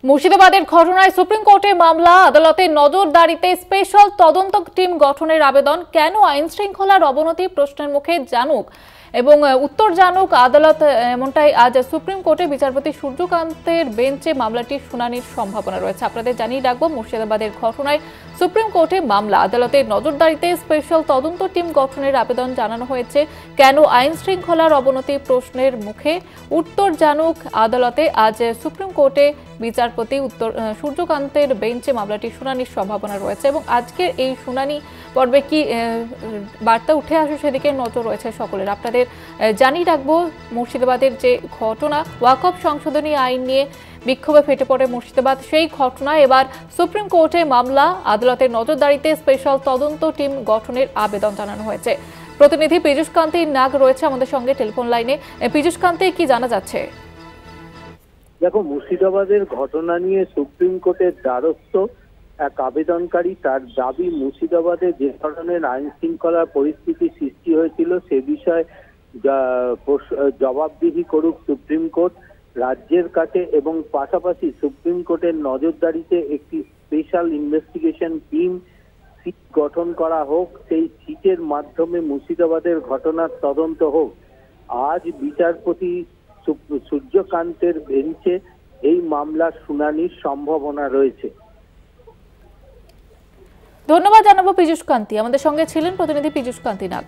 মুর্শিদাবাদের ঘটনায় সুপ্রিম কোর্টে মামলা, আদালতে নজরদারিতে স্পেশাল তদন্ত টিম গঠনের আবেদন। কেন আইন শৃঙ্খলার অবনতি প্রশ্নের মুখে জানুক এবং উত্তর জানুক আদালত, এমনটাই আজ সুপ্রিম কোর্টে বিচারপতি সূর্যকান্তের বেঞ্চে মামলাটির শুনানির সম্ভাবনা রয়েছে। আপনাদের জানিয়ে রাখবো, মুর্শিদাবাদের ঘটনায় সুপ্রিম কোর্টে মামলা, আদালতে নজরদারিতে স্পেশাল তদন্ত টিম গঠনের আবেদন জানানো হয়েছে। কেন আইন শৃঙ্খলার অবনতি প্রশ্নের মুখে উত্তর জানুক আদালতে, আজ সুপ্রিম কোর্টে বিচারপতি সূর্যকান্তের বেঞ্চে মামলাটির শুনানির সম্ভাবনা রয়েছে এবং আজকের এই শুনানি পর্বে কি বার্তা উঠে আসে সেদিকে নজর রয়েছে সকলের। আপনাদের জানিয়ে রাখবো, মুর্শিদাবাদের যে ঘটনা, ওয়াকফ সংশোধনী আইন নিয়ে বিক্ষোভে ফেটে পড়ে মুর্শিদাবাদ, সেই ঘটনা এবার সুপ্রিম কোর্টে মামলা, আদালতের নজরদারিতে স্পেশাল তদন্ত টিম গঠনের আবেদন জানানো হয়েছে। প্রতিনিধি পীযূষ কান্তি নাগ রয়েছে আমাদের সঙ্গে টেলিফোন লাইনে। পীযূষ কান্তি, কি জানা যাচ্ছে? দেখো, মুর্শিদাবাদের ঘটনা নিয়ে সুপ্রিম কোর্টের দ্বারস্থ এক আবেদনকারী, তার দাবি মুর্শিদাবাদে যে ধরনের আইন শৃঙ্খলার পরিস্থিতি সৃষ্টি হয়েছিল সে বিষয়ে জবাবদিহি করুক সুপ্রিম কোর্ট রাজ্যের কাছে, এবং পাশাপাশি সুপ্রিম কোর্টের নজরদারিতে একটি স্পেশাল ইনভেস্টিগেশন টিম সিট গঠন করা হোক, সেই সিটের মাধ্যমে মুর্শিদাবাদের ঘটনার তদন্ত হোক। আজ বিচারপতি সূর্যকান্তের বেঞ্চে এই মামলার শুনানির সম্ভাবনা রয়েছে। ধন্যবাদ জানাবো পীযূষ কান্তি। আমাদের সঙ্গে ছিলেন প্রতিনিধি পীযূষ কান্তি নাগ।